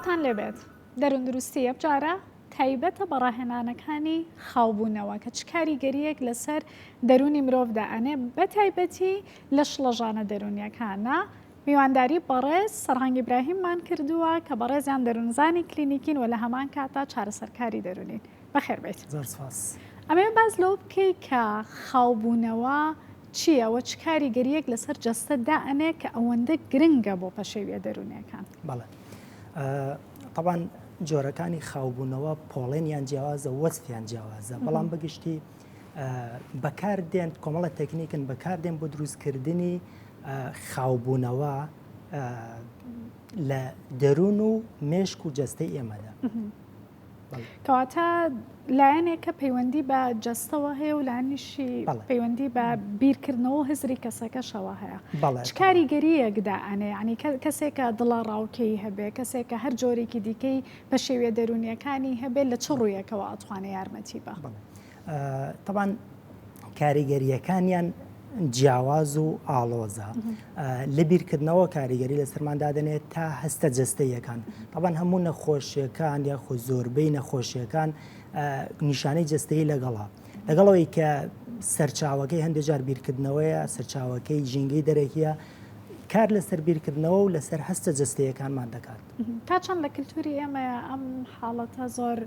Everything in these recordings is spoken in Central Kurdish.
سڵاتان لێبێت دەروندروستی ئەم جارە تایبەتە بە ڕاهێنانەکانی خاوبوونەوە کە چ کاریگەریەک لەسەر دەرونی مرۆڤدا ئەنێ بە تایبەتی لە شڵەژانە دەرونیەکانە میوانداری بەڕێز سەرهەنگ ئیبراهیممان کردووە کە بەڕێزیان دەروونزانی کلینیکین و لە هەمان کاتا چارەسەرکاری دەرونین. بەخێربێت. ئەمێ باز لەو بکەی کە خاوبوونەوە چییە و چ کاریگەریەک لەسەر جەستەدا ئەنێ کە ئەوەندە گرنگە بۆ پەشێویە دەرونیەکان. بەڵێ طبعاً جۆرەکانی خاوبوونەوە پۆڵێنیان جیاوازە وەسفیان جیاوازە، بەڵام بەگشتی بەکاردێن کۆمەڵە تەکنیکن بەکاردێن بۆ دروستکردنی خاوبوونەوە لە دەروون و مێشک و جەستەی ئێمەدا. کەواتە لایەنێکە پەیوەندی بە جەستەوە هەیە و لایەنیشی پەیوەندی بە بیرکردنەوە هزری کەسەکەشەوە هەیە. چ کاریگەریەکدا ئەنێ ینی کەسێکە دڵە ڕاوکەی هەبێ، کەسێکە هەر جۆرێکی دیکەی بە شێوێ دەرونیەکانی هەبێت لە چ ڕوویەکەوە ئەتوانێت یارمەتی بە. طبعاً کاریگەریەکانیان جیاواز و ئاڵۆزە لە بیرکردنەوە کاریگەری لە سەرماندادنێت تا هەستە جەستەیەکان. طبعاً هەموو نەخۆشیەکان یاخۆ زۆربەی نەخۆشیەکان نیشانەی جەستەیی لەگەڵا لەگەڵەوەی کە سەرچاوەکەی هەندێک جار بیرکردنەوەیە، سەرچاوەکەی ژینگەی دەرەکیە، کار لەسەر بیرکردنەوە و لەسەر هەستە جەستەیەکانمان دەکات. تا چەند لە کللتوری ئێمە ئەم حاڵەتە زۆر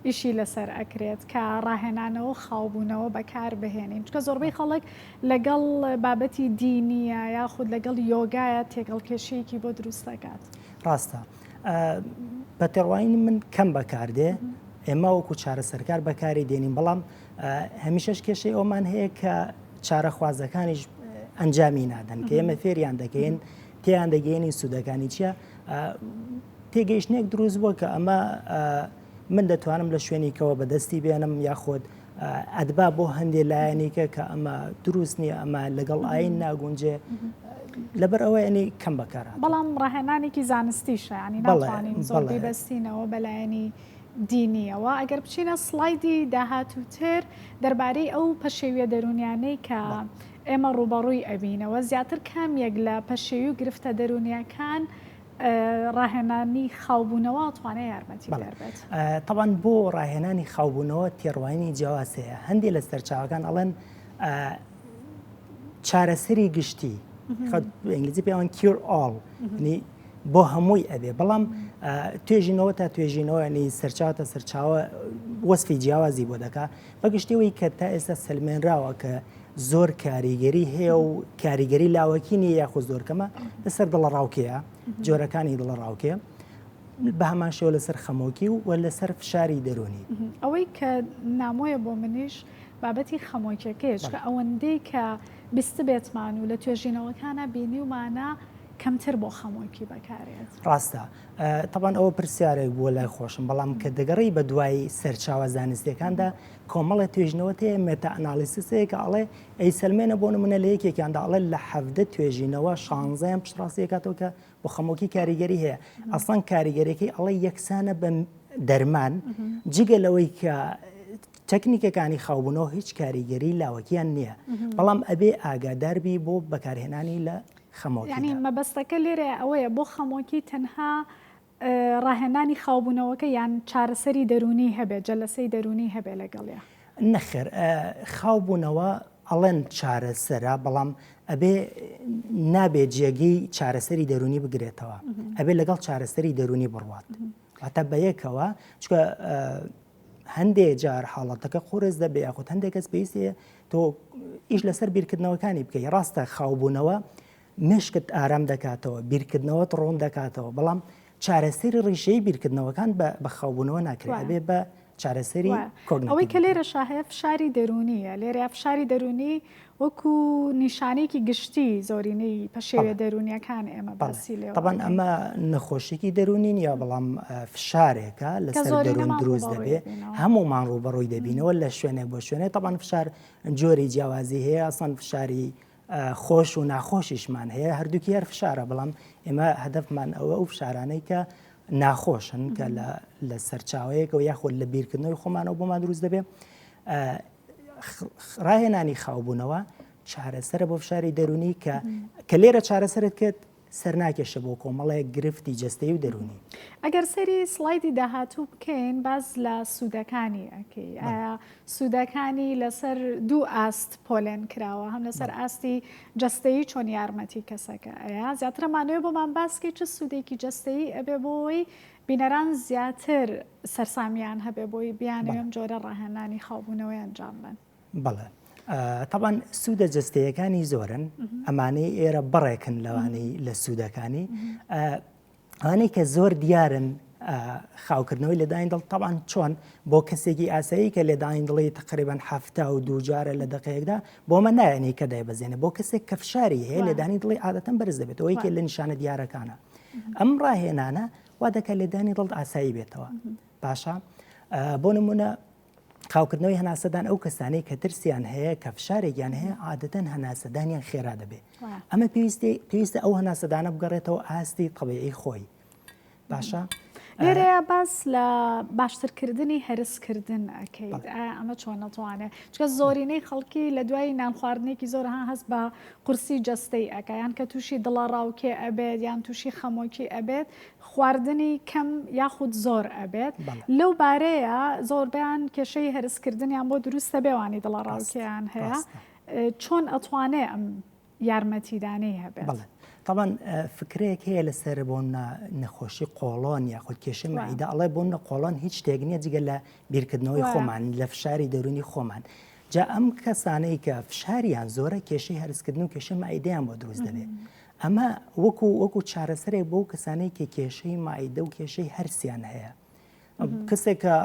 ئیشی لەسەر ئەکرێت کە ڕاهێنانەوە خاوبوونەوە بەکار بهێنین، چکە زۆربەی خەڵک لەگەڵ بابەتی دینیە یاخود لەگەڵ یۆگایە تێگەڵکێشەیەکی بۆ دروست دەکات. ڕاستە بە تێڕواینی من کەم بەکاردێ، ئێمە وەکو چارەسەرکار بەکاری دێنین، بەڵام هەمیشەش کێشەی ئەومان هەیە کە چارەخوازەکانیش ئەنجامی نادەن کە ئێمە فێریان دەکەین، تێیان دەگەێنی سوودەکانی چییە، تێگەیشتنێک دروست بووە کە ئەمە من دەتوانم لە شوێنێکەوە بەدەستی بێنم یاخۆت ئەدبا بۆ هەندێک لایەنێکە کە ئەمە دروست نییە، ئەمە لەگەڵ ئاین ناگونجێ، لەبەر ئەوە ئەنی کەم بەکارە. بەڵام ڕاهێنانێکی زانستیشە، ینی ناتوانین زۆری بەستینەوە بەلایەنی دینیەوە. ئەگەر بچینە سڵایدی داهاتووتر دەربارەی ئەو پەشێویە دەرونیانەی کە ئێمە ڕوبەڕووی ئەبینەوە، زیاتر کامێک لە پەشێوی و گرفتە دەرونیەکان ڕاهێنانی خاوبوونەوە ئەتوانێت یارمەتی دەربێت. طبعاً بۆ ڕاهێنانی خاوبوونەوە تێڕواینی جیاواز هەیە. هەندێک لە سەرچاوەکان ئەڵێن چارەسەری گشتی، ئینگلیزی پێیان کیور ئاڵ، بۆ هەمووی ئەبێ، بەڵام توێژینەوە تا توێژینەوە ینی سەرچاوە تا سەرچاوە وەسفی جیاوازی بۆ دەکات، بەگشتیەوەی کە تا ئێستا سلمێنراوە کە زۆر کاریگەری هەیە و کاریگەری لاوەکی نیە یاخۆ زۆر کەمە لەسەر دڵە ڕاوکەیە، جۆرەکانی دڵە ڕاوکەیە، بە هەمان شێوە لەسەر خەمۆکی و لەسەر فشاری دەرونی. ئەوەی کە نامۆیە بۆ منیش بابەتی خەمۆکیەکەیە، کە ئەوەندەی کە بیست بێتمان و لە توێژینەوەکانە بینی ومانە کەمتر بۆ خەمۆکی بەکارێت. ڕاستە طبعاً ئەوە پرسیارێک بووە لای خۆشم، بەڵام کە دەگەڕی بە دوای سەرچاوە زانستیەکاندا کۆمەڵە توێژینەوە هەیە مێتا ئەنالیسیسەیە کە ئەڵێ ئەی سلمێنە بۆ نمونە لە یەکێکیاندا ئەڵێ لە 17 توێژینەوە 16 پشتڕاستیەکاتەوە کە بۆ خەمۆکی کاریگەری هەیە. ئەسڵەن کاریگەریەکەی ئەڵێ یەکسانە بە دەرمان، جگە لەوەی کە تەکنیکەکانی خاوبوونەوە هیچ کاریگەری لاوەکیان نییە، بەڵام ئەبێ ئاگاداربی بۆ بەکارهێنانی لە خەمۆکی. ینی مەبەستەکە لێرە ئەوەیە بۆ خەمۆکی تەنها ڕاهێنانی خاوبوونەوەکە یان چارەسەری دەرونی هەبێت، جەلەسەی دەرونی هەبێت لەگەڵیا. نەخێر خاوبوونەوە ئەڵێن چارەسەرە، بەڵام ئەبێ نابێت جێگەی چارەسەری دەرونی بگرێتەوە، ئەبێ لەگەڵ چارەسەری دەرونی بڕوات، واتە بە یەکەوە، چکە هەندێک جار حاڵەتەکە قورس دەبێ یاخود هەندێک کەس پێویستە تۆ ئیش لەسەر بیرکردنەوەکانی بکەی. ڕاستە خاوبوونەوە مشکت ئارام دەکاتەوە، بیرکردنەوەت ڕۆن دەکاتەوە، بەڵام چارەسەری ڕیشەی بیرکردنەوەکان بە خاوبوونەوە ناکرێت، ئەبێ بە چارەسەری کۆگنیتیڤ. ئەوەی کە لێرە شاهەیە فشاری دەرونیە، لێرە فشاری دەرونی وەکو نیشانێکی گشتی زۆرینەی پەشێویە دەرونیەکان ئێمە باسی لێ. طبعاً ئەمە نەخۆشیێکی دەرونی نیە، بەڵام فشارێکە لەسەر دەرون دروست دەبێت، هەمومان ڕوبەڕووی دەبینەوە لە شوێنێک بۆ شوێنێ. طبعاً فشار جۆری جیاوازی هەیە، ئەسڵەن فشاری خۆش و ناخۆشیشمان هەیە، هەردووکی هەر فشارە، بەڵام ئێمە هەدەفمان ئەوە ئەو فشارانەی کە ناخۆشن کە لە سەرچاوەیەکەوە یاخۆ لە بیرکردنەوەی خۆمانەوە بۆمان دروست دەبێت. ڕاهێنانی خاوبوونەوە چارەسەرە بۆ فشاری دەرونی کە لێرە چارەسەرت کرد سەرناکێشە بۆ کۆمەڵەیە گرفتی جەستەیی و دەرونی. ئەگەر سەری سلایدی داهاتوو بکەین باز لە سوودەکانی ئەکەی ئایا سوودەکانی لەسەر دوو ئاست پۆلێن کراوە هەم لەسەر ئاستی جەستەیی چۆن یارمەتی کەسەکە ئەیە زیاترەمانوێ بۆمان باسکەی چه سوودێکی جەستەیی ئەبێ بۆی بینەران زیاتر سەرسامیان هەبێ بۆی بیانەوەم جۆرە ڕاهێنانی خاوبوونەوەی ئەنجام بن. بەڵێ طبعاً سوودە جەستەیەکانی زۆرن ئەمانەی ئێرە بڕێکن لەوانەی لە سوودەکانی ئەوانەی کە زۆر دیارن خاوکردنەوەی لەداین دڵ طبعاً چۆن بۆ کەسێکی ئاسایی کە لێداین دڵی تقریباً 72 جارە لە دقەیەکدا بۆمە نایەنی کە دایبەزێنێ بۆ کەسێک کە فشاری هەیە لێدانی دڵی عادەتەن بەرز دەبێت ئەوەی کە لە نیشانە دیارەکانە ئەم ڕاهێنانە وا دەکات لێدانی دڵ ئاسایی بێتەوە باشە بۆ نمونە خاوکردنەوەی هەناسەدان ئەو کەسانەی کە ترسیان هەیە کە فشارێکیان هەیە عادەتەن هەناسەدانیان خێرا دەبێت ئەمە پێویستە ئەو هەناسەدانە بگەڕێتەوە ئاستی طبیعی خۆی باشە لێرەیە باس لە باشترکردنی هەرسکردن ئەکەیت ئەمە چۆن نەتوانێت چکە زۆرینەی خەڵکی لە دوای نانخواردنێکی زۆر هەست بە قورسی جەستەی ئەکەیان کە تووشی دڵە ڕاوکێ ئەبێت یان تووشی خەمۆکی ئەبێت خواردنی کەم یاخود زۆر ئەبێت لەو بارەیە زۆربیان کێشەی هەرسکردنیان بۆ دروستە بێوانی دڵە ڕاوکیان هەیە چۆن ئەتوانێ ئەم یارمەتیدانەی هەبێت. طبعاً فکرەیەک هەیە لەسەر بۆ نەخۆشی قۆڵۆن یاخود کێشەی مەعیدە ئەڵێ بۆ قۆڵۆن هیچ شتێک نییە جگە لە بیرکردنەوەی خۆمان لە فشاری دەرونی خۆمان جا ئەم کەسانەی کە فشاریان زۆرە کێشەی هەرسکردن و کێشەی مەعیدەیان بۆ دروست دەبێت ئەمە وەکو چارەسەرێک بۆ کەسانەی کە کێشەی مەعیدە و کێشەی هەرسیان هەیە کەسێک کە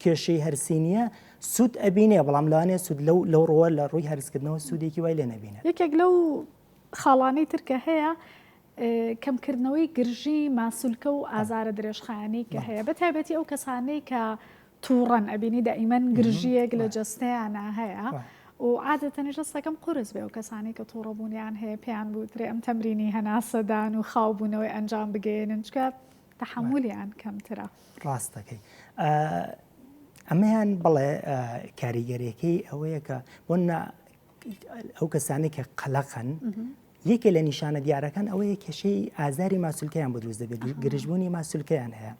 کێشەی هەرسی نییە سوود ئەبینێ بەڵام لەوانێ سوود لەو ڕۆوە لە ڕووی هەرسکردنەوە سوودێکی وای لێ نەبینێت. یەکێک لەو خاڵانەی ترکە هەیە کەمکردنەوەی گرژی ماسوولکە و ئازارە درێژخایانی کە هەیە بەتایبەتی ئەو کەسانەی کە تووڕەن ئەبینی دائیمەن گرژیەک لە جەستەیانە هەیە و عادەتەنیش دەستەکەم قورس بێ و کەسانی کە تووڕەبوونیان هەیە پێیان بوترێ ئەم تەمرینی هەناسەدان و خاوبوونەوەی ئەنجام بگەێنن چکە تەحمولیان کەمترە. ڕاستەکەی ئەمەیان بڵێ کاریگەریەکەی ئەوەیە کە بۆ ئەو کەسانی کە قەلەقن یەکێ لە نیشانە دیارەکان ئەوەیە کێشەی ئازاری ماسوولکەیان بۆ دروست دەبێت گرژبوونی ماسوولکەیان هەیە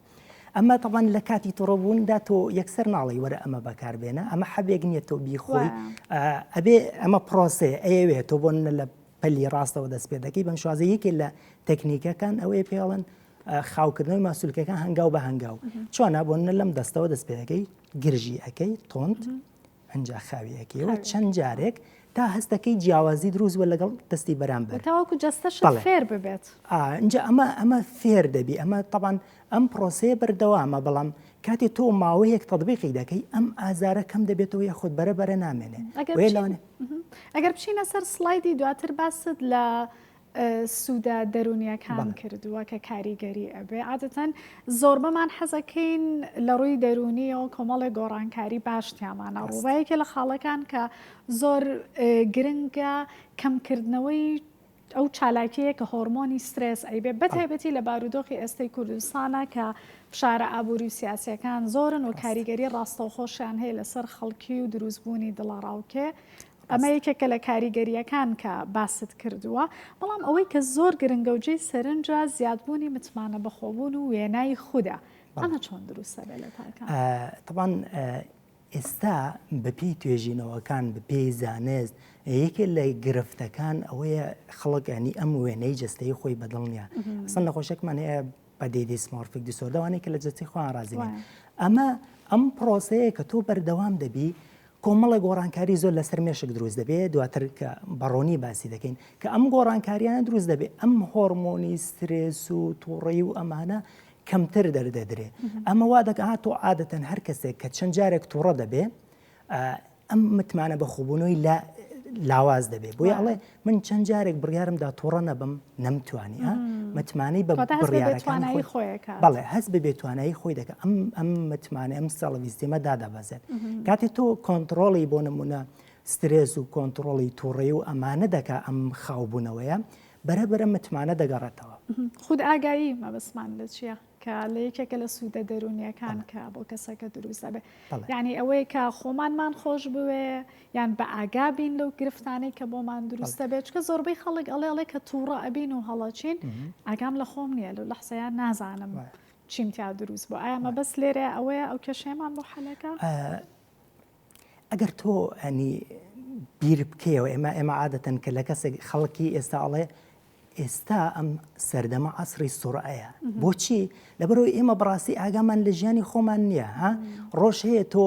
ئەمە طبعاً لە کاتی تووڕەبووندا تۆ یەکسەر ناڵی وەرە ئەمە بەکاربێنە ئەمە حەبێک نییە تۆ بیخۆی ئەبێ ئەمە پرۆسێ ئەیەوێت تۆ بۆ لە پەلی ڕاستەوە دەست پێ دەکەی بەم شوازە یەکێ لە تەکنیکەکان ئەوەیە پێڵن خاوکردنەوەی ماسوولکەکان هەنگاو بە هەنگاو چۆنە بۆ لەم دەستەوە دەست پێ دەکەی گرژی ئەەکەی تۆند ئەنجا خاویەکەیەوە چەند جارێک تا هەستەکەی جیاوازی دروست وە لەگەڵ دەستی بەرامبەر تاوەکو جەستەش فێر ببێت اینجا ئەمە فێر دەبی ئەمە طبعاً ئەم پرۆسەیە بەردەوامە بەڵام کاتی تۆ ماوەیەک تەطبیقی دەکەی ئەم ئازارە کەم دەبێتەوە یاخود بەرەبەرە نامێنێ ئەگەر بچینە سەر سلایدی دواتر باست لە سوودە دەرونیەکان کردووە کە کاریگەری ئەبێ عادەتەن زۆر بەمان حەزەکەین لە ڕووی دەرونیەوە کۆمەڵی گۆڕانکاری باشتیامانە ڕووبایەکە لە خاڵەکان کە زۆر گرنگە کەمکردنەوەی ئەو چالاکیەیە کە هۆرمۆنی سترێس ئەیبێ بەتایبەتی لە بارودۆخی ئێستەی کوردستانە کە فشارە ئابووری و سیاسیەکان زۆرن و کاریگەری ڕاستەوخۆشیان هەیە لەسەر خەڵکی و دروستبوونی دڵەڕاوکێ ئەمە یەکێکە لە کاریگەریەکان کە باست کردووە بەڵام ئەوەی کە زۆر گرنگە و جێی سەرنجە زیادبوونی متمانە بەخۆبوون و وێنای خودە ئەمە چۆن دروستە بێ لە تاکان طبعاً ئێستا بەپی توێژینەوەکان بەپێی زانست یەکێ لە گرفتەکان ئەوەیە خەڵکانی ئەم وێنەی جەستەی خۆی بەدڵنیە ئەسڵ نەخۆشێکمان هەیە بەدێدی سمۆرفیک دیسۆردەوانەی کە لە جەستی خۆیان ڕازیێن ئەم پرۆسەیە کە تۆ بەردەوام دەبی کۆمەڵە گۆڕانکاری زۆر لەسەر مێشک دروست دەبێت دواتر کە بەڕۆنی باسی دەکەین کە ئەم گۆڕانکاریانە دروست دەبێت ئەم هۆرمۆنی سترێس و تووڕێی و ئەمانە کەمتر دەردەدرێت ئەمە وا دەکات تۆ عادەتەن هەر کەسێک کە چەند جارێک تووڕە دەبێت ئەم متمانە بەخۆبوونەوەی لاواز دەبێت بۆیە ئەڵێ من چەند جارێک بڕیارمدا تووڕە نەبم نەمتوانی متمانەی بە بڕیارەکانی خۆیەکە بەڵێ هەست بە بێتوانایی خۆی دەکە ئەم متمانە ئەم سەڵڤیستیمە دادەبەزێت کاتێک تۆ کۆنتترۆڵی بۆ نمونە سترێس و کۆنتترۆڵی تووڕێ و ئەمانە دەکا ئەم خاوبوونەوەیە بەرەبەرە متمانە دەگەڕێتەوە خود ئاگایی مەبەسمان لە چییە؟ کە لە یەکێکە لە سوودە دەرونیەکان کە بۆ کەسەکە دروست دەبێت بەڵێ. یعنی ئەوەی کە خۆمانمان خۆش بوێ یان بە ئاگابین لەو گرفتانەی کە بۆمان دروستە بێت چکە زۆربەی خەڵک ئەڵێ کە تووڕە ئەبین و هەڵەچین ئاگام لە خۆم نییە لەو لەحسەیان نازانم چیم تا دروست بۆ ئایا مە بەس لێرە ئەوەیە ئەو کێشەیەمان بۆ حەلەکە ئەگەر تۆ ئەنی بیر بکەیەوە ئێمە عادەتەن کە لە کەسێک خەڵکی ئێستا ئەڵێ ئێستا ئەم سەردەمە عەسری سوڕعەیە بۆچی لەبەرەوەی ئێمە بەڕاستی ئاگامان لە ژیانی خۆمان نییە ها ڕۆژ هەیە تۆ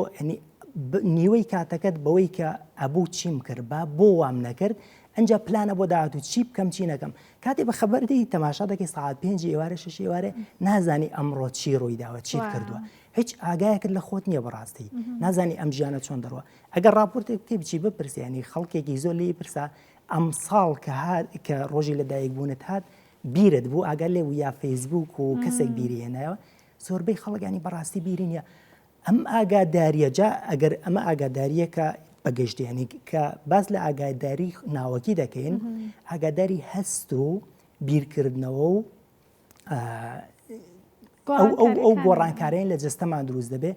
نیوەی کاتەکەت بەوەی کە ئەبوو چیم کرد با بۆ وام نەکرد ئەنج پلانە بۆ داهات و چی بکەم چی نەکەم کاتێ بە خەبەردەی تەماشا دەکەی ساعت 5 ئێوارە 6 ئێوارە نازانی ئەمڕۆ چی ڕووی داوە چیت کردووە هیچ ئاگایەکرد لە خۆت نییە بەڕاستی نازانی ئەم ژیانە چۆن دەڕوە ئەگەر راپۆرتێک بکەی بچی بپرسیانی خەڵکێکی زۆر لێی پرسا ئەم ساڵ کە ڕۆژی لەدایک بوونت هات بیرت بوو ئاگەر لێ و یا فەیسبوک و کەسێک بیرێنایەوە زۆربەی خەڵکانی بەڕاستی بیری نییە ئەم ئاگاداریە جا ئەگەر ئەمە ئاگاداریە کە بەگەشتیانی کە باز لە ئاگاداری ناوەکی دەکەین ئاگاداری هەست و بیرکردنەوە و ئەو گۆڕانکارەیان لە جستەمان دروست دەبێ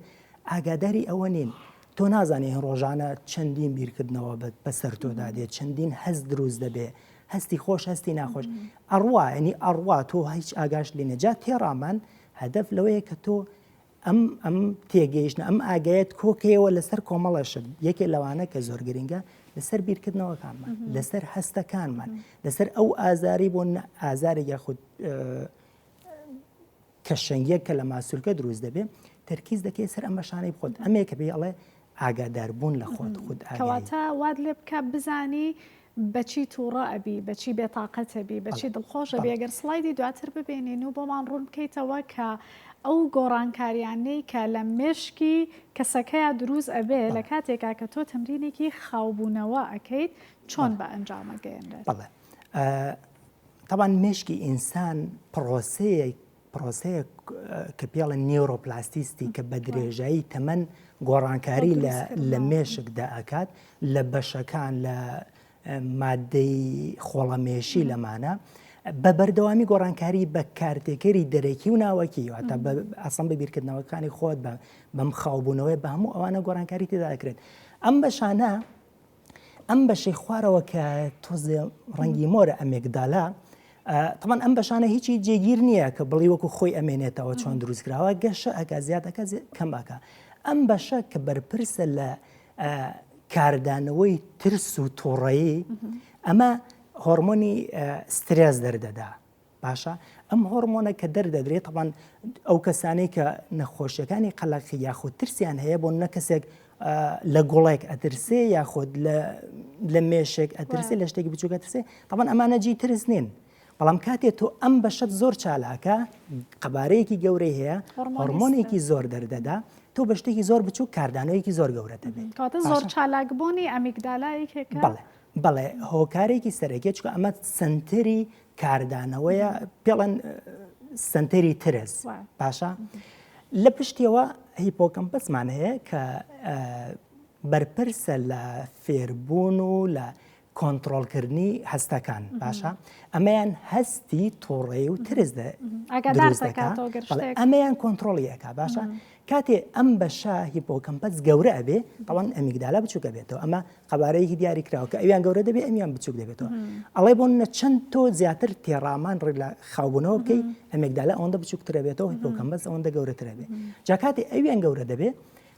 ئاگاداری ئەوە نین تۆ نازانێ ڕۆژانە چەندین بیرکردنەوە بەسەر تۆدا دێت چەندین هەست دروست دەبێ هەستی خۆش هەستی ناخۆش ئەڕوا ینی ئەڕوا تۆ هیچ ئاگاش لێ نەجا تێڕامان هەدەف لەوەیە کە تۆ ئەم تێگەیشتە ئەم ئاگایەت کۆکەیەوە لەسەر کۆمەڵەشت یەکێ لەوانە کە زۆر گرنگە لەسەر بیرکردنەوەکانمان لەسەر هەستەکانمان لەسەر ئەو ئازاری بۆ ئازارێک یاخود کەشەنگیەک کە لە ماسوولکە دروست دەبێ تەرکیز دەکەی سەر ئەم بەشانەی بخۆت ئەمێک کە بێ ئەڵێ ئاگاداربوون لە خۆت خود کەواتە واد لێ بکە بزانی بەچی تووڕە ئەبی بەچی بێتاقەت ئەبی بەچی دڵخۆشە بێ ئەگەر سڵایدی دواتر ببینین و بۆمان ڕوون بکەیتەوە کە ئەو گۆڕانکاریانەی کە لە مێشکی کەسەکەیە دروست ئەبێ لە کاتێکا کە تۆ تەمرینێکی خاوبوونەوە ئەەکەیت چۆن بە ئەنجامەگەێنرێت بەڵێ طبعا مێشکی ئینسان پرۆسەیە کە پێڵە نیۆرۆپلاستیستی کە بە درێژایی تەمەەن گۆڕانکاری لە مێشکدا ئەکات لە بەشەکان لە مادەی خۆڵەمێشی لەمانە بە بەردەوامی گۆڕانکاری بە کارتێکەری دەرەکی و ناوەکی واتە ئەسڵ بە بیرکردنەوەکانی خۆت بەم خاوبوونەوەی بە هەموو ئەوانە گۆڕانکاری تێدا دەکرێت ئەم بەشانە ئەم بەشەی خوارەوە کە تۆزێ ڕەنگی مۆرە ئەمێگدالا طبعا ئەم بەشانە هیچی جێگیر نییە کە بڵی وەکو خۆی ئەمێنێتەوە چۆن دروستکراوە گەشە ئەکا زیادەکە کەم ئەکە ئەم بەشە کە بەرپرسە لە کاردانەوەی ترس و تووڕەیی ئەمە هۆرمۆنی سترێس دەردەدا باشە ئەم هۆرمۆنە کە دەردەدرێت طبعا ئەو کەسانەی کە نەخۆشیەکانی قەلەقی یاخود ترسیان هەیە بۆ نە کەسێک لە گوڵێک ئەترسێ یاخود لە مێشێک ئەترسێ لە شتێکی بچووکە ترسێ طبعا ئەمانە جی ترس نین بەڵام کاتێک تۆ ئەم بەشت زۆر چالاکە قەبارەیەکی گەورەی هەیە هۆرمۆنێکی زۆر دەردەدا تۆ بە شتێکی زۆر بچوو کاردانەوەیەکی زۆر گەورە دەبێت کاتە زۆر چالاکبوونی ئەمیگدالایەکێکە بەڵێ هۆکارێکی سەرەکیە چکە ئەمە سنتری کاردانەوەیە پێڵەن سنتری ترس باشە لە پشتیەوە هیپۆکەمپسمان هەیە کە بەرپرسە لە فێربوون و لە کۆنتترۆلکردنی هەستەکان باشە ئەمەیان هەستی تووڕێ و ترس ئەمەیان کۆنتترۆلیەکە باشە کاتێ ئەم بەشە هیپۆکەمپەس گەورە ئەبێ بەڵام ئەمیگدالا بچووکە بێتەوە ئەمە قەبارەیەکی دیاری کراوە کە ئەویان گەورە دەبێت ئەمیان بچووک دەبێتەوە ئەڵێ بۆ نە چەند تۆ زیاتر تێڕامان ڕێ لە خاوبوونەوە بکەی ئەمێگدالا ئەوەندە بچووکترە بێتەوە هیپۆکەمپەس ئەوەندە گەورەترە بێ جا کاتێ ئەویان گەورە دەبێت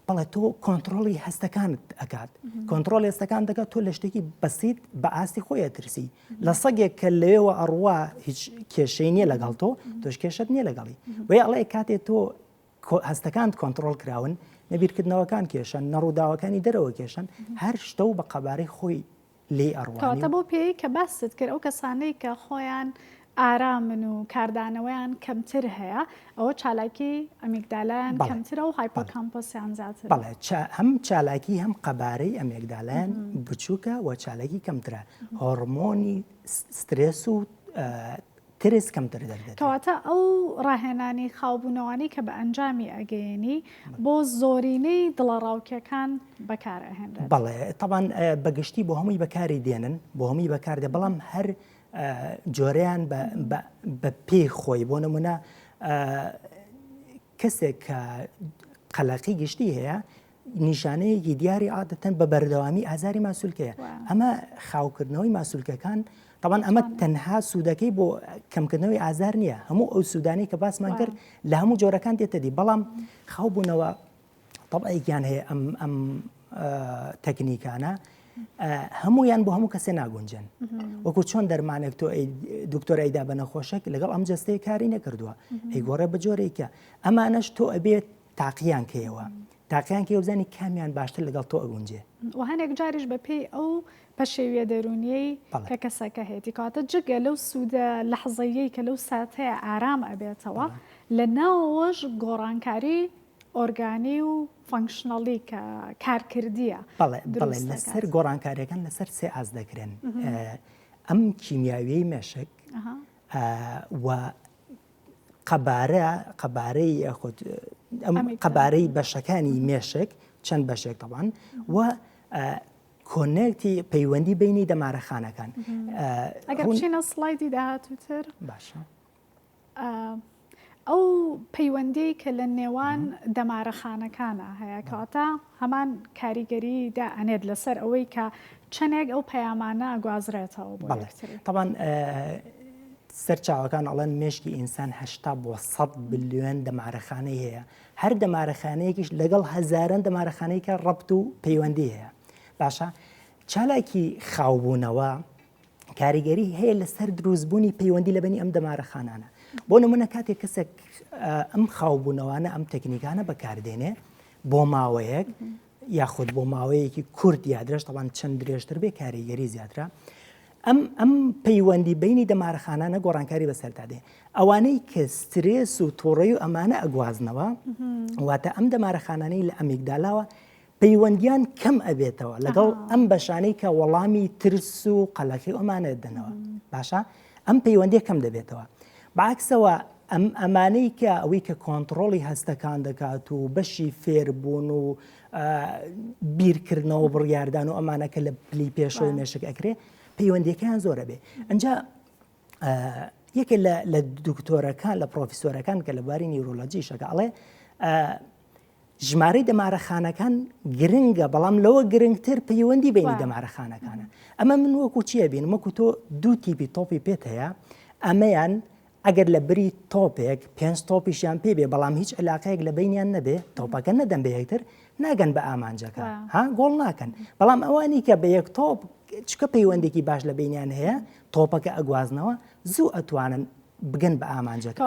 بەڵێ تۆ کۆنتترۆلی هەستەکانت ئەکات کۆنتترۆلی هەستەکان دەکات تۆ لە شتێکی بەسیت بە ئاستی خۆیە ترسی لە سەگێک کە لەوێەوە ئەڕوا هیچ کێشەی نییە لەگەڵ تۆ تۆش کێشت نییە لەگەڵی وێ ئەڵێ کاتێک تۆ هەستەکان کۆنتترۆل کراون نەبیرکردنەوەکان کێشن نەڕووداوەکانی دەرەوە کێشن هەر شتە و بە قەبارەی خۆی لێ ئەڕوانە بۆ پێی کە باست کرد ئەو کەسانەی کە خۆیان ئارامن و کاردانەوەیان کەمتر هەیە ئەوە چالاکی ئەمیگدالایان کەمترە و هایپۆکامپۆسیان زیاتر بەڵێ هەم چالاکی هەم قەبارەی ئەمیگدالایان بچووکە و چالاکی کەمترە هۆرمۆنی سترێس و ترس کەمتر دەردێت کەواتە ئەو ڕاهێنانی خاوبوونەوەی کە بە ئەنجامی ئەگەیەنی بۆ زۆرینەی دڵە ڕاوکیەکان بەکارەهێنرێت بەڵێ طبعا بەگشتی بۆ هەمووی بەکاری دێنن بۆ هەمووی بەکاردێ بەڵام هەر جۆرەیان بە پێی خۆی بۆ نمونە کەسێک کە قەلەقی گشتی هەیە نیشانەیەکی دیاری عادەتەن بە بەردەوامی ئازاری ماسوولکەیە. ئەمە خاوکردنەوەی ماسوولکەکان طبعاً ئەمە تەنها سوودەکەی بۆ کەمکردنەوەی ئازار نییە، هەموو ئەو سوودانی کە باسمان کرد لە هەموو جۆرەکان دێتە دی، بەڵام خاوبوونەوە طبعیان هەیە ئەم تەکنیکانە هەمویان بۆ هەموو کەسێ ناگونجن. وەکو چۆن دەرمانێک تۆ دکتۆر ئەیدا بە نەخۆشێک لەگەڵ ئەم جەستەیە کاری نەکردووە، ئەیگۆڕێ بە جۆرێکە ئەمانەش تۆ ئەبێت تاقییان کەیەوە، تاقییان کە بزانی کامیان باشتر لەگەڵ تۆ ئەگونجێ. و هەنێک جاریش بە پێی ئەو پەشێویە دەرونیەی کە کەسەکە هێتی کاتە جگە لەو سوودە لەحزەیەی کە لەو ساتەیە ئارام ئەبێتەوە لە ناوەش گۆڕانکاری ئۆرگانی و فانکشنەڵی کە کارکردیە. بەڵێ لەسەر گۆڕانکاریەکان لەسەر سێ ئاز دەکرێن. ئەم کیمیاویەی مێشک و قەبارەی بەشەکانی مێشک چەند بەشێک دەڵان و کۆنێکتی پەیوەندی بینی دەمارەخانەکان. ئەگەر بچینە سڵایدی داهاتووتر باشە. ئەو پەیوەندی کە لە نێوان دەمارەخانەکانە هەیە کاتە هەمان کاریگەری دائەنێت لەسەر ئەوەی کە چەندێک ئەو پەیامانە گوازرێتەوە بۆ یەکتری. طبعاً سەرچاوەکان ئەڵێن مێشکی ئینسان 80 بۆ 100 بلیۆن دەمارەخانەی هەیە، هەر دەمارەخانەیەکیش لەگەڵ هەزاران دەمارەخانەیەکە ڕەبت و پەیوەندی هەیە. باشە چالاکی خاوبوونەوە کاریگەری هەیە لەسەر دروستبوونی پەیوەندی لە بینی ئەم دەمارەخانانە. بۆ نمونە کاتێک کەسێک ئەم خاوبوونەوەانە ئەم تەکنیکانە بەکاردێنێ بۆ ماوەیەک یاخود بۆ ماوەیەکی کورت یا درێژ تەوان چەند درێژتر بێ کاریگەری زیاترە، ئەم پەیوەندی بینی دەمارەخانانە گۆڕانکاری بەسەرتادێ. ئەوانەی کە سترێس و تووڕێی و ئەمانە ئەگوازنەوە واتە ئەم دەمارەخانانەی لە ئەمیگدالاوە پەیوەندیان کەم ئەبێتەوە لەگەڵ ئەم بەشانەی کە وەڵامی ترس و قەلەقی ئەمانە دەنەوە. باشە ئەم پەیوەندی کەم دەبێتەوە. بەعکسەوە ئەمانەی کە ئەوەی کە کۆنتترۆڵی هەستەکان دەکات و بەشی فێربوون و بیرکردنەوە بڕیاردان و ئەمانەکە لە پلی پێشەوەی مێشک ئەکرێ پەیوەندیەکان زۆرە بێ. ئەنجا یەکێ لە دکتۆرەکان لە پرۆفیسۆرەکان کە لەباری نیورۆلۆجی شەکەڵێ ژمارەی دەمارەخانەکان گرنگە بەڵام لەوە گرنگتر پەیوەندی بینی دەمارەخانەکانە. ئەمە من وەکو چیە بین وەکو تۆ دوو تیپی تۆپی پێت هەیە ئەمەیان ئەگەر لە بری تۆپێک 5 تۆپیشیان پێ بێ بەڵام هیچ علاقەیەک لە بینیان نەبێ تۆپەکە نەدەم بە یەکتر ناگەن بە ئامانجەکە گۆڵ ناکەن. بەڵام ئەوانی کە بە یەک تۆپ چکە پەیوەندێکی باش لە بینیان هەیە تۆپەکە ئەگوازنەوە زوو ئەتوانن بگەن بە ئامانجەکە.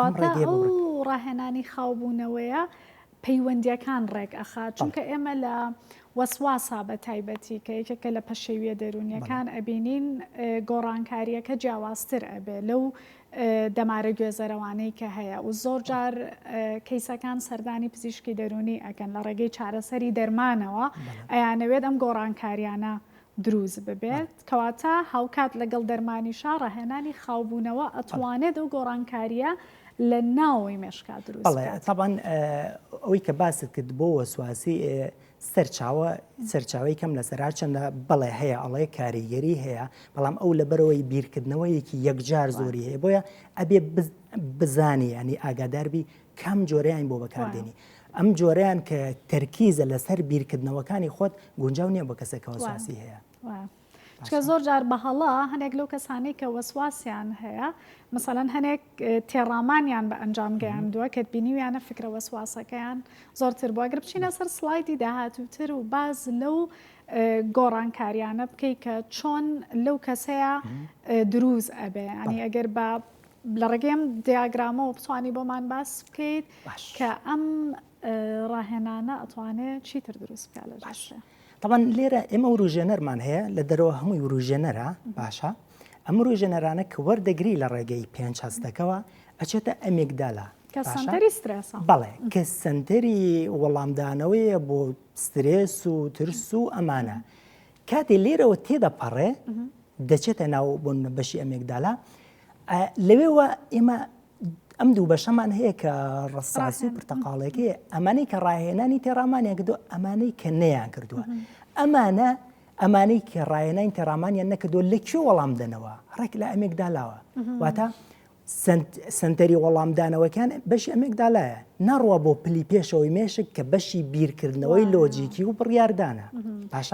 ڕاهێنانی خاوبوونەوەیە پەیوەندیەکان ڕێک ئەخات چونکە ئێمە لە وەسواسا بە تایبەتی کە یەکێکە لە پەشێویە دەرونیەکان ئەبینین گۆڕانکاریەکە جیاوازتر ئەبێ لەو دەمارە گوێزەرەوانەی کە هەیە و زۆر جار کەیسەکان سەردانی پزیشکی دەرونی ئەگەن لە ڕێگەی چارەسەری دەرمانەوە ئەیانەوێت ئەم گۆڕانکاریانە دروست ببێت کەواتە هاوکات لەگەڵ دەرمانیشا ڕاهێنانی خاوبوونەوە ئەتوانێت ئەو گۆڕانکاریە لە ناوەی مێشکا دروست بکات. طبعاً ئەوەی کە باست کرد بۆ وەسواسی سەرچاوی کەم لەسەرا چەندە بەڵێ هەیە ئەڵێ کاریگەری هەیە بەڵام ئەو لەبەرەوەی بیرکردنەوەیەکی یەکجار زۆری هەیە بۆیە ئەبێ بزانی ینی ئاگاداربی کەم جۆرەیان بۆ بەکاردێنی. ئەم جۆرەیان کە تەرکیزە لەسەر بیرکردنەوەکانی خۆت گونجاو نییە بە کەسێکە وەسواسی هەیە. چکە زۆر جار بەهەڵا هەنێک لەو کەسانەی کە وەسواسیان هەیە مثلەن هەنێک تێڕامانیان بە ئەنجام گەیاندووە کە بینیویانە فکرە وەسواسەکەیان زۆرتر بووە. گەر بچینە سەر سڵایدی داهاتووتر و باز لەو گۆڕانکاریانە بکەی کە چۆن لەو کەسەیە دروست ئەبێ ئەنی ئەگەر بە لە ڕێگەم دیاگرامەوە بتوانی بۆمان باس بکەیت کە ئەم ڕاهێنانە ئەتوانێت چیتر دروست بکە لە باشە. طبعاً لێرە ئێمە وروژێنەرمان هەیە لە دەرەوە هەمووی وروژێنەرە باشە ئەم وروژێنەرانە کە وەردەگری لە ڕێگەی 5 هەستەکەەوە ئەچێتە ئەمیگدالا بەڵێ کە سنتەری وەڵامدانەوەیە بۆ سترێس و ترس و ئەمانە کاتی لێرەوە تێدەپەڕێ دەچێتە ناو بۆ بەشی ئەمیگدالا لەوێوە ئێمە ئەم دوو بەشەمان هەیە کە ڕەساسی و پرتەقاڵێکی ئەمانەی کە ڕاهێنانی تێڕامانیان کردو ئەمانەی کە نەیان کردووە ئەمانەی کە ڕاهێنانی تێڕامانیان نەکردووە لەکوێ وەڵام دەنەوە ڕێک لە ئەمیگدالاوە واتە سنتەری وەڵامدانەوەکان بەشی ئەمێکدالایە ناڕوە بۆ پلی پێشەوەی مێشک کە بەشی بیرکردنەوەی لۆجیکی و بڕیاردانە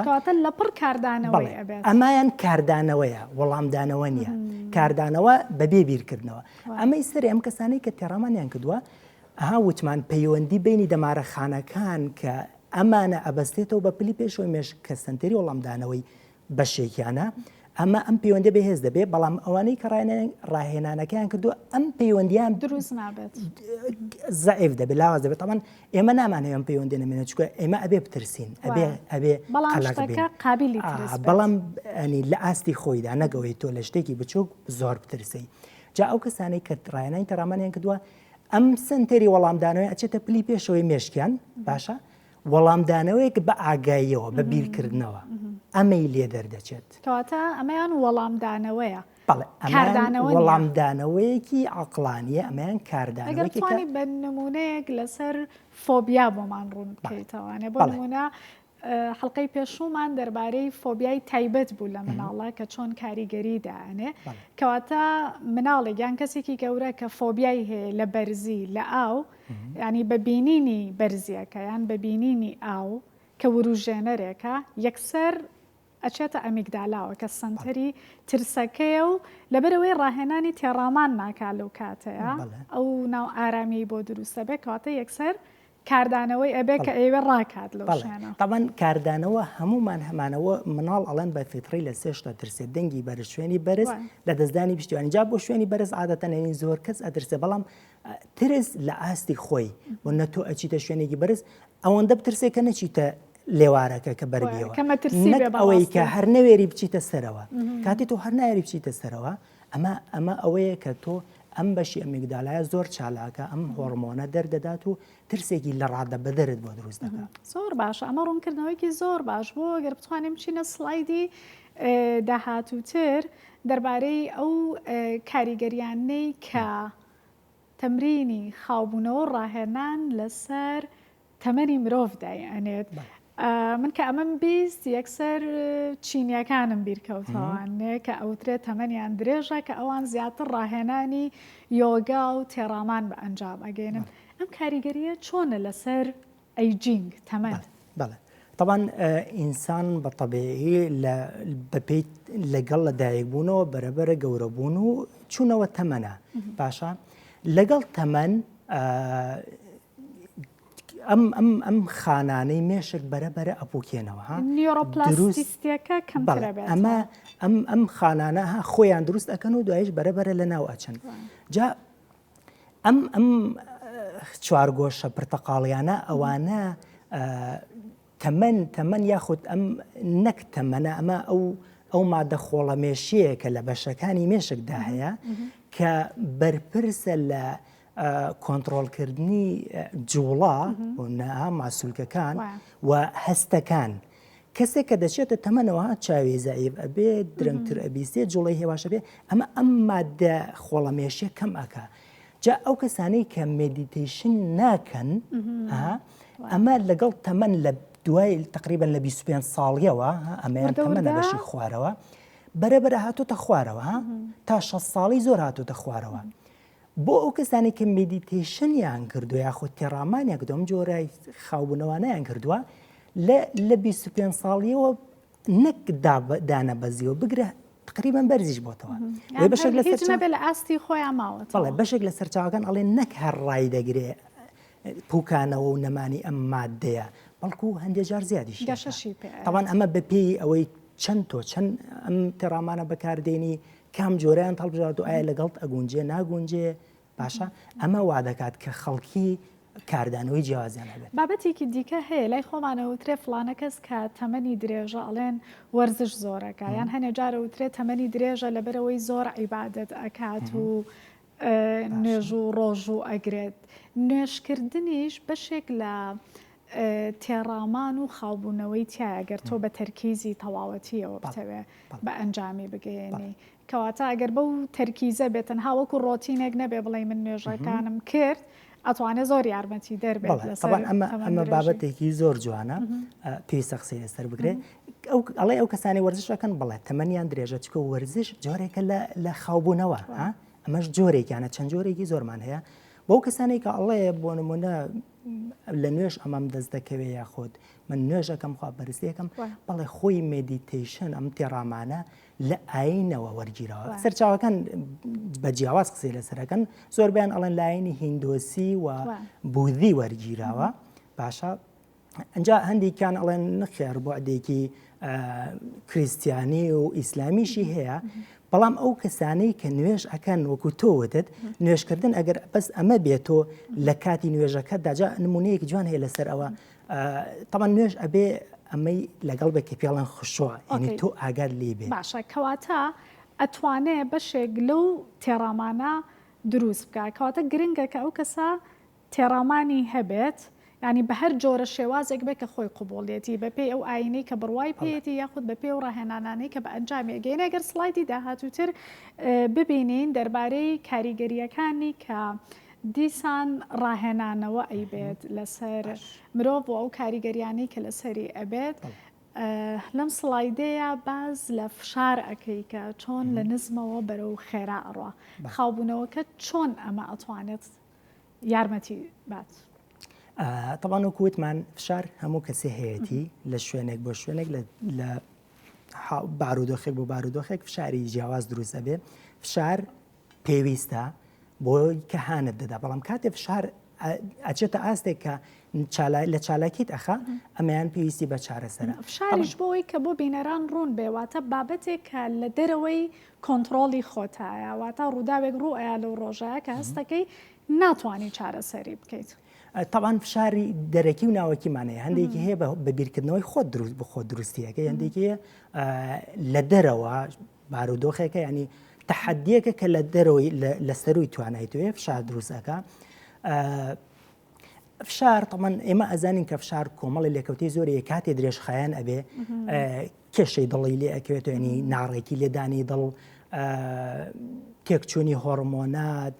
کەواتە لە پڕ کاردانەوەی ئەبێت ئەمایان کاردانەوەیە وەڵامدانەوە نییە کاردانەوە بەبێ بیرکردنەوە ئەمەی سەری ئەم کەسانەی کە تێڕامانیان کردووە ئەها وتمان پەیوەندی بینی دەمارەخانەکان کە ئەمانە ئەبەستێتەوە بە پلی پێشەوەی مێشک کە سنتەری وەڵامدانەوەی بەشێکیانە ئەمە ئەم پەیوەندە بەهێز دەبێ بەڵام ئەوانەی کە ڕاهێنانەکەیان کردووە ئەم پەیوەندیان دروست نابێت زەعیف دەبێت لاواز دەبێت ئەمان ئێمە نامانەیە ئەم پەیوەندی نەمێنێت چکە ئێمە ئەبێ بترسین ئەبێ قابلی بەڵام لە ئاستی خۆیدا نەگەوەی تۆ لە شتێکی بچووک زۆر بترسی جا ئەو کەسانەی کە ڕاهێنانی تەڕامانیان کردووە ئەم سنتەری وەڵامدانەوەی ئەچێتە پلی پێشەوەی مێشکیان باشە وەڵامدانەوەیەک بە ئاگاییەوە بە بیرکردنەوە ئەمەی لێ دەردەچێت کەواتە ئەمەیان وەڵامدانەوەیە وەڵامدانەوەیەکی عقلانیە ئەمەیان کاردانەوەیەکی ئەگەر بە نمونەیەک لەسەر فۆبیا بۆمان ڕوون بکەیتەوانێ بۆ نمونە حڵقەی پێشومان دەربارەی فۆبیای تایبەت بوو لە مناڵە کە چۆن کاریگەری داانێ کەواتە مناڵێک یان کەسێکی گەورە کە فۆبیای هەیە لە بەرزی لە ئاو ینی بە بینینی بەرزیەکە یان بە بینینی ئاو کە وروژێنەرێکە یەکسەر ئەچێتە ئەمیگدالاوە کە سنتەری ترسەکەیە و لەبەرەوەی ڕاهێنانی تێڕامان ناکا لەو کاتەیە ئەو ناو ئارامی بۆ دروستە بێت کەواتە یەکسەر کاردانەوەی ئەبێ کە ئێوە ڕاکات لەو شوێنە طبعاً کاردانەوە هەمومان هەمانەوە مناڵ ئەڵەن بە فیتڕی لە سێشتا ترسێت دەنگی بەرز شوێنی بەرز لە دەستدانی پشتیوانی جا بۆ شوێنی بەرز عادەتەنێنی زۆر کەس ئەترسێ بەڵام ترس لە ئاستی خۆی و نەتۆ ئەچیتە شوێنێکی بەرز ئەوەندە بترسێ کە نەچیتە لێوارەکە کە بەربیەوە ئەوەی کە هەر نەوێری بچیتە سەرەوە کاتی تۆ هەر نایری بچیتە سەرەوە ئەمە ئەوەیە کە تۆ ئەم بەشی ئەمیگدالایە زۆر چالاکە ئەم هۆرمۆنە دەردەدات و ترسێکی لە ڕادە بەدەرت بۆ دروست دەکات زۆر باشە ئەمە ڕوونکردنەوەیکی زۆر باش بۆ گەر بتوانین بچینە سلایدی داهاتووتر دەربارەی ئەو کاریگەریانەی کە تەمرینی خاوبوونەوە ڕاهێنان لەسەر تەمەنی مرۆڤدای ئەنێت من کە ئەمەم بیست یەکسەر چینیەکانم بیرکەوتەوانێ کە ئەوترێت تەمەنیان درێژە کە ئەوان زیاتر ڕاهێنانی یۆگا و تێڕامان بە ئەنجام ئەگەێنن ئەم کاریگەریە چۆنە لەسەر ئەیجینگ تەمەن بەڵێ طبعاً ئینسان بە طبیعی بەپێی لەگەڵ لەدایکبوونەوە بەرەبەرە گەورەبوون و چوونەوە تەمەنە باشە لەگەڵ تەمەن ئەم خانانەی مێشک بەرەبەرە ئەپوکێنەوە نیۆڕۆپلاستیستیەکە کەمترە بێت ئەم خانانە خۆیان دروست ئەکەن و دوایش بەرەبەرە لە ناو ئەچن جا ئەم چوارگۆشە پرتەقاڵیانە ئەوانە تەمەن یاخود ئەم نەک تەمەنە ئەمە ئەو مادە خۆڵەمێشیەیە کە لە بەشەکانی مێشکدا هەیە کە بەرپرسە لە کۆنتڕۆڵکردنی جوڵا ماسوولکەکان و هەستەکان کەسێک کە دەچێتە تەمەنەوە چاوی زەعیف ئەبێ درەنگتر ئەبیستێ جوڵی هێواشە بێ ئەم مادە خۆڵەمێشیە کەم ئەکا جا ئەو کەسانەی کە مێدیتیشن ناکەن ئەمە لەگەڵ تەمەن لە دوای تقریبا لە 25 ساڵیەوە ئەمەیان تەمەنە بەشی خوارەوە بەرەبەرە هاتوتە خوارەوە تا 6 ساڵی زۆر هاتوتە خوارەوە بۆ ئەو کەسانی کە مێدیتیشنیان کردو یاخود تێڕامانیان کردو ئەم جۆرای خاوبوونەوانەیان کردووە لە 25 ساڵیەوە نەک دانەبەزیەوە بگرە تقریبا بەرزیش بۆتەوە لە ئاستی خۆیان ماوە بەڵێ بەشێک لە سەرچاوەکان ئەڵێ نەک هەر ڕای دەگرێ پوکانەوە و نەمانی ئەم مادەیە بەڵکو هەندێک جار زیادیشی تاوان ئەمە بەپێی ئەوەی چەند ئەم تێڕامانە بەکاردێنی کام جۆرەیان هەڵبژات و ئایا لەگەڵت ئەگونجێ ناگونجێ باشە ئەمە وا دەکات کە خەڵکی کاردانەوەی جیاوازیان هەبێت بابەتێکی دیکە هەیە لای خۆمانەوترێ فلانە کەس کە تەمەنی درێژە ئەڵێن وەرزش زۆرەکە یان هەنێ جارەوترێت تەمەنی درێژە لەبەرەوەی زۆر عیبادەت ئەکات و نوێژ و ڕۆژ و ئەگرێت نوێشکردنیش بەشێک لە تێڕامان و خاوبوونەوەی تایە گەر تۆ بە تەرکیزی تەواوەتیەوە بتەوێ بە ئەنجامی بگەێنی کەواتە ئەگەر بەو تەرکیزە بێتن هاوەکو ڕۆتینێک نەبێ بڵێ من نوێژەکانم کرد ئەتوانێت زۆر یارمەتی دەربێت ئەمە بابەتێکی زۆر جوانە پێویستە قسەی لەسەر بگرێت ئەڵێ ئەو کەسانی وەرزشەکەن بڵێت تەمەنیان درێژە چکە وەرزش جۆرێکە لە خاوبوونەوە ئەمەش جۆرێکیانە چەند جۆرێکی زۆرمان هەیە بۆ کەسانی کە ئەڵێ بۆ نمونە لە نوێژ ئەمەم دەست دەکەوێت یاخۆت من نوێژەکەم خوا بەرزیەکەم بەڵێ خۆی مدیتیشن ئەم تێڕامانە لە ئاینەوە وەرگیرەوە سەرچاوەکان بە جیاواز قسەی لەسەرەکەن زۆربیان ئەڵێن لە ئاینی هیندۆسی و بوذی وەرگیراوە باشە ئەنجا هەندێکیان ئەڵێن نەخێر بۆ عدێکی کریسیانی و ئیسلامیشی هەیە بەڵام ئەو کەسانەی کە نوێژ ئەکەن وەکو تۆوتت نوێژکردن ئەگەر بەس ئەمە بێتۆ لە کاتی نوێژەکە داجا نمونەیەکی جوان هەیە لەسەر ئەوە تەمان نوێژ ئەبێ ئەمەی لەگەڵ بە کە پێڵەن خشووە ینی تۆ ئاگار لێ بێ باشە کەواتە ئەتوانێ بەشێک لەو تێڕامانە دروست بکە کەواتە گرنگە کە ئەو کەسە تێڕامانی هەبێت ینی بە هەر جۆرە شێوازێک بێ کە خۆی قوبوڵێتی بە پێی ئەو ئاینەی کە بڕوای پێێتی یاخود بە پێ و ڕاهێنانانەی کە بە ئەنجامێگەین ئەگەر سلایدی داهاتووتر ببینین دەربارەی کاریگەریەکانی کە دیسان ڕاهێنانەوە ئەیبێت لەسەر مرۆڤ بۆ ئەو کاریگەریانی کە لەسەری ئەبێت لەم سلایدەیە باز لە فشار ئەەکەی کە چۆن لە نزمەوە بەرەو خێرا ئەڕوا خاوبوونەوەکە چۆن ئەمە ئەتوانێت یارمەتی بات. طبعاً وەکووتمان فشار هەموو کەسێ هەیەی لە شوێنێک بۆ شوێنێک لە بارودۆخێک بۆ بارودۆخێک فشاری جیاواز دروستە بێ فشار پێویستە بۆی کە هانت دەدا بەڵام کاتێ فشار ئەچێتە ئاستێک کە لە چالاکیت ئەخا ئەمەیان پێویستی بە چارەسەرە فشاریش بۆی کە بۆ بینەران ڕوون بێواتە بابەتێک کە لە دەرەوەی کۆنتترۆلی خۆتایە واتە ڕووداوێک ڕوو ئەیە لەو ڕۆژەیە کە هەستەکەی ناتوانانی چارەسەری بکەیت. طبعاً فشاری دەرەکی و ناوەکیمانەیە هەندێکی هەیە بە بیرکردنەوەی خۆت دروست بە خۆ دروستیەکە هەندێکی لە دەرەوە بارودۆخێکە ینی تەحەدیەکە کە لە دەرەوەی لە سەروی توانایتوێ فشار دروستەکە فشار طبعاً ئێمە ئەزانین کە فشار کۆمەڵی لێکەوتی زۆری کاتێ درێژخایەن ئەبێ کێشەی دڵی لێ ئەکەوێت ینی ناڕێکی لێدانی دڵ تێکچوونی هۆرمۆنات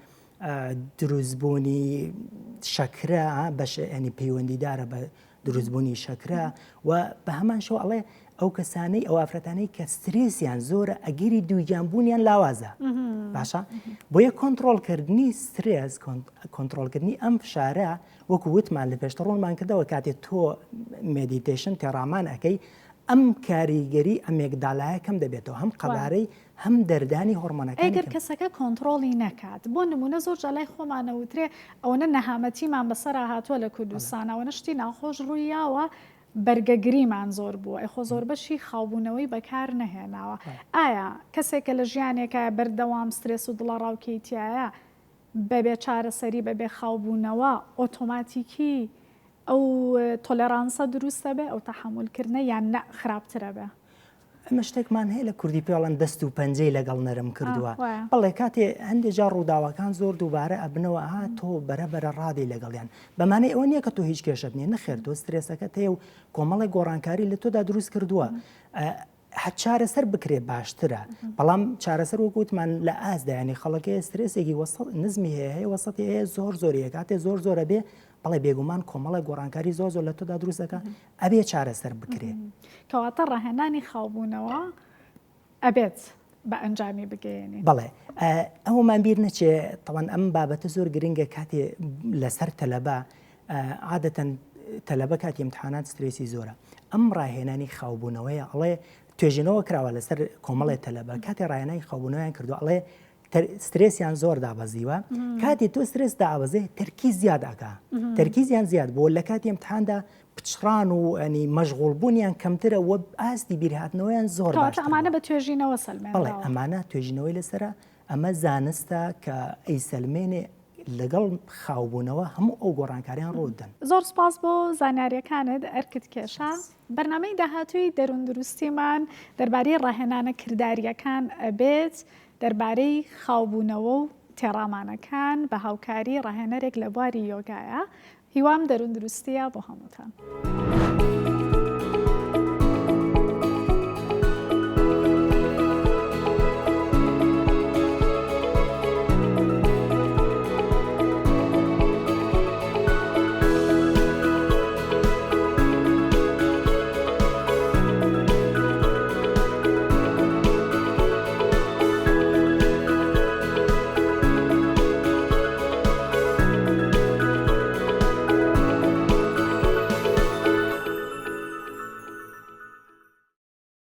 دروستبوونی شەکرا بەش ینی پەیوەندیدارە بە دروستبوونی شەکرا و بە هەمان شەو ئەڵێ ئەو کەسانەی ئەو ئافرەتانەی کە سترێسیان زۆرە ئەگیری دووگیانبوونیان لاوازە باشە بۆ یە کۆنتترۆلکردنی سترێس کۆنتترۆلکردنی ئەم فشارە وەکو وتمان لە پێشتە ڕۆنمان کردەوە کاتێک تۆ مدیتیشن تێڕامان ئەەکەی ئەم کاریگەری ئەمێکداڵایە کەم دەبێتەوە هەم قەبارەی هەم دەردانی هۆرمۆنەکە ئەگەر کەسەکە کۆنتترۆلی نەکات بۆ نمونە زۆر جەلای خۆمانەوترێ ئەوەنە نەهامەتیمان بەسەر هاتووە لە کوردستانەوە نشتی ناخۆش ڕوویاوە بەرگەگریمان زۆر بووە ئەخۆ زۆر بەشی خاوبوونەوەی بەکار نەهێناوە ئایا کەسێکە لە ژیانێکە بەردەوام سترێس و دڵە ڕاوکەیتیایە بەبێ چارەسەری بەبێ خاوبوونەوە ئۆتۆماتیکی ئەو تۆلەرانسە دروستە بێ ئەو تەحملکردنە یان نە خراپترە بێ ئەمە شتێکمان هەیە لە کوردی پێڵەن دەست و پەنجەی لەگەڵ نەرم کردووە بەڵێ کاتێ هەندێک جار ڕووداوەکان زۆر دووبارە ئەبنەوە تۆ بەرەبەرە ڕادی لەگەڵیان بەمانەی ئەوە نییە کە تۆ هیچ کێشت نیە نەخێر تۆ سترێسەکەت هەیە و کۆمەڵی گۆڕانکاری لە تۆدا دروست کردووە چارەسەر بکرێ باشترە بەڵام چارەسەر وەکوتمان لە ئازدا ینی خەڵەکەی سترێسێکی نزمی هەیە وەسەتی هەیە زۆر زۆریە کاتێ زۆر زۆرە بێ بەڵێ بێگومان کۆمەڵی گۆڕانکاری زۆر زۆر لە تۆدا دروستەکە ئەبێ چارەسەر بکرێ کەواتە ڕاهێنانی خاوبوونەوە ئەبێت بە ئەنجامی بگەێنێ بەڵێ ئەومان بیر نەچێ تەوان ئەم بابەتە زۆر گرنگە کاتێ لەسەر تەلەبە عادەتەن تەلەبە کاتی امتحانات سترێسی زۆرە ئەم ڕاهێنانی خاوبوونەوەیە ئەڵێ توێژینەوە کراوە لەسەر کۆمەڵی تەلەبە کاتی ڕاهێنانی خاوبوونەوەیان کردو ئەڵێ سترێسیان زۆر دابەزیوە کاتی تۆ سترێس دابەزێ تەرکی زیاد ئەکا تەرکیزیان زیاد بۆ لە کاتی امتحاندا پچڕان و ئەنی مەشغوڵبوونیان کەمترە وە ئاستی بیرهاتنەوەیان زۆر باشترە ئەمانە بە توێژینەوە سەلمێنراوە بەڵێ ئەمانە توێژینەوەی لەسرە ئەمە زانستە کە ئەی سەلمێنێ لەگەڵ خاوبوونەوە هەموو ئەو گۆڕانکاریان ڕوودن زۆر سپاس بۆ زانیاریەکانت ئەرکت کێشە بەرنامەی داهاتووی دەروون دروستیمان دەربارەی ڕاهێنانە کرداریەکان ئەبێت دەربارەی خاوبوونەوە و تێڕامانەکان بە هاوکاری ڕاهێنەرێک لە بواری یۆگایە هیوام دەروون دروستیە بۆ هەمووتان.